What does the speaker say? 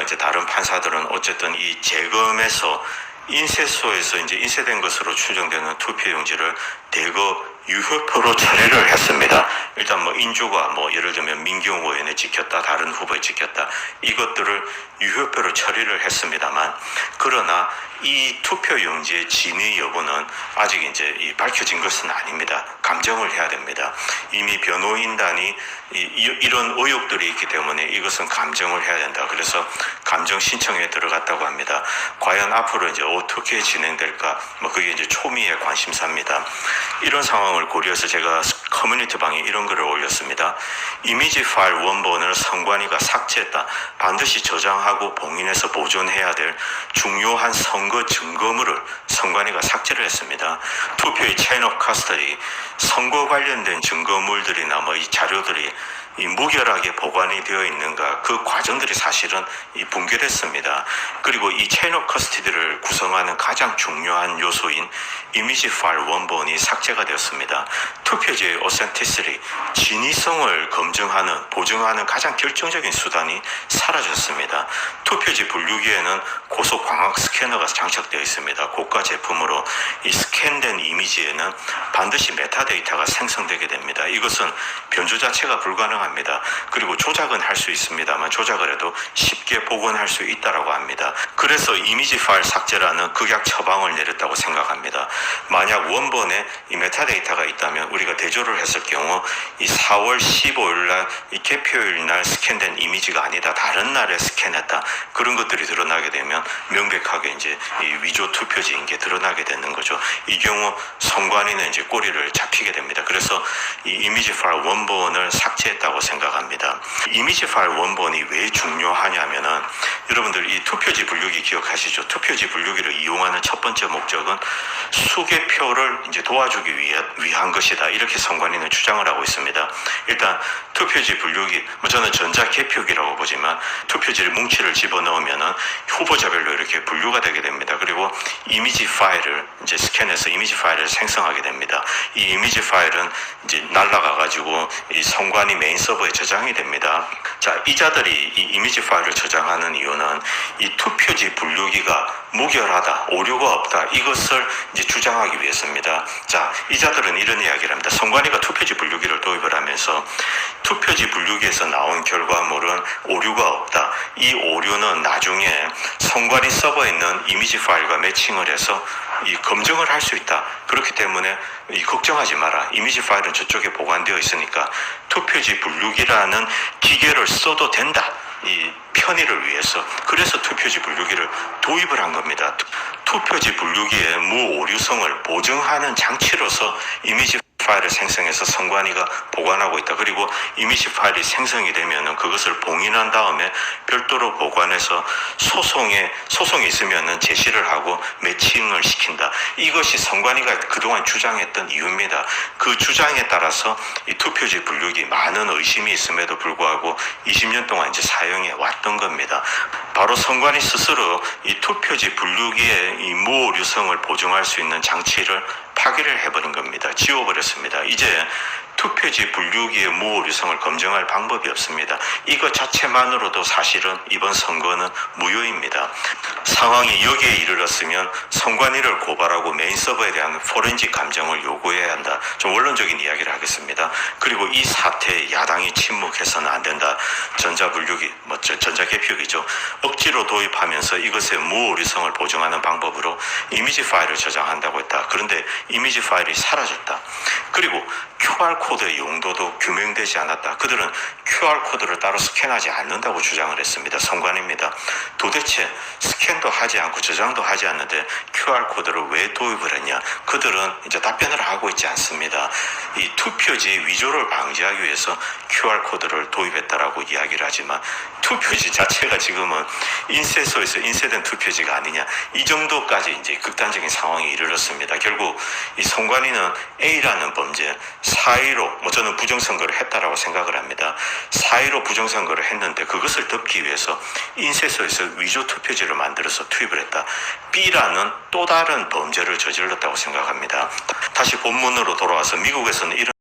이제 다른 판사들은 어쨌든 이 재검에서 인쇄소에서 이제 인쇄된 것으로 추정되는 투표용지를 대거 유효표로 처리를 했습니다. 일단 뭐 인주가 뭐 예를 들면 민경호 의원에 찍혔다, 다른 후보에 찍혔다, 이것들을 유효표로 처리를 했습니다만, 그러나 이 투표용지의 진위 여부는 아직 이제 밝혀진 것은 아닙니다. 감정을 해야 됩니다. 이미 변호인단이 이런 의혹들이 있기 때문에 이것은 감정을 해야 된다. 그래서 감정 신청에 들어갔다고 합니다. 과연 앞으로 이제 어떻게 진행될까? 뭐 그게 이제 초미의 관심사입니다. 이런 상황을 고려해서 제가 커뮤니티 방에 이런 글을 올렸습니다. 이미지 파일 원본을 선관위가 삭제했다. 반드시 저장하고 봉인해서 보존해야 될 중요한 선거 증거물을 선관위가 삭제를 했습니다. 투표의 체인 오브 커스터디, 선거 관련된 증거물들이나 뭐 이 자료들이 무결하게 보관이 되어 있는가, 그 과정들이 사실은 붕괴됐습니다. 그리고 이 체인 오브 커스터디를 구성하는 가장 중요한 요소인 이미지 파일 원본이 삭제가 되었습니다. 투표지의 오센티시티, 진위성을 검증하는, 보증하는 가장 결정적인 수단이 사라졌습니다. 투표지 분류기에는 고속 광학 스캐너가 장착되어 있습니다. 고가 제품으로 이 스캔된 이미지에는 반드시 메타데이터가 생성되게 됩니다. 이것은 변조 자체가 불가능합니다. 그리고 조작은 할 수 있습니다만 조작을 해도 쉽게 복원할 수 있다고 합니다. 그래서 이미지 파일 삭제라는 극약 처방을 내렸다고 생각합니다. 만약 원본에 이 메타데이터가 있다면 우리가 대조를 했을 경우 이 4월 15일 날 이 개표일 날 스캔된 이미지가 아니다, 다른 날에 스캔했다, 그런 것들이 드러나게 되면 명백하게 이제 이 위조 투표지인 게 드러나게 되는 거죠. 이 경우 선관위는 이제 꼬리를 잡히게 됩니다. 그래서 이 이미지 파일 원본을 삭제했다고 생각합니다. 이미지 파일 원본이 왜 중요하냐면은, 여러분들 이 투표지 분류기 기억하시죠? 투표지 분류기를 이용하는 첫 번째 목적은 수개표를 이제 도와주기 위한 것이다, 이렇게 선관위는 주장을 하고 있습니다. 일단 투표지 분류기, 저는 전자개표기라고 보지만 투표지를 뭉치를 집어넣으면은 후보자별로 이렇게 분류가 되게 됩니다. 그리고 이미지 파일을 이제 스캔해서 이미지 파일을 생성하게 됩니다. 이 이미지 파일은 이제 날라가 가지고 이 선관위 메인 서버에 저장이 됩니다. 자, 이자들이 이 이미지 파일을 저장하는 이유는 이 투표지 분류기가 무결하다, 오류가 없다, 이것을 이제 주장하기 위해서입니다. 자, 이자들은 이런 이야기를 합니다. 선관위가 투표지 분류기를 도입을 하면서 투표지 분류기에서 나온 결과물은 오류가 없다. 이 오류는 나중에 선관위 서버에 있는 이미지 파일과 매칭을 해서 이 검증을 할 수 있다. 그렇기 때문에 걱정하지 마라. 이미지 파일은 저쪽에 보관되어 있으니까 투표지 분류기라는 기계를 써도 된다, 이 편의를 위해서. 그래서 투표지 분류기를 도입을 한 겁니다. 투표지 분류기의 무오류성을 보증하는 장치로서 이미지 파일을 생성해서 선관위가 보관하고 있다. 그리고 이미지 파일이 생성이 되면은 그것을 봉인한 다음에 별도로 보관해서 소송이 있으면은 제시를 하고 매칭을 시킨다. 이것이 선관위가 그동안 주장했던 이유입니다. 그 주장에 따라서 이 투표지 분류기 많은 의심이 있음에도 불구하고 20년 동안 이제 사용해 왔던 겁니다. 바로 선관위 스스로 이 투표지 분류기의 이 무오류성을 보증할 수 있는 장치를 파기를 해버린 겁니다. 지워버렸습니다. 이제 투표지 분류기의 무오류성을 검증할 방법이 없습니다. 이것 자체만으로도 사실은 이번 선거는 무효입니다. 상황이 여기에 이르렀으면 선관위를 고발하고 메인 서버에 대한 포렌식 감정을 요구해야 한다. 좀 원론적인 이야기를 하겠습니다. 그리고 이 사태에 야당이 침묵해서는 안 된다. 전자분류기, 전자개표기죠. 억지로 도입하면서 이것의 무오류성을 보증하는 방법으로 이미지 파일을 저장한다고 했다. 그런데 이미지 파일이 사라졌다. 그리고 QR코드의 용도도 규명되지 않았다. 그들은 QR코드를 따로 스캔하지 않는다고 주장을 했습니다. 선관위입니다. 도대체 스캔도 하지 않고 저장도 하지 않는데 QR코드를 왜 도입을 했냐? 그들은 이제 답변을 하고 있지 않습니다. 이 투표지 위조를 방지하기 위해서 QR코드를 도입했다라고 이야기를 하지만 투표지 자체가 지금은 인쇄소에서 인쇄된 투표지가 아니냐, 이 정도까지 이제 극단적인 상황에 이르렀습니다. 결국 이 선관위는 A라는 범죄, 4.15, 저는 부정선거를 했다라고 생각을 합니다. 4.15 부정선거를 했는데 그것을 덮기 위해서 인쇄소에서 위조 투표지를 만들어서 투입을 했다. B라는 또 다른 범죄를 저질렀다고 생각합니다. 다시 본문으로 돌아와서 미국에서는 이런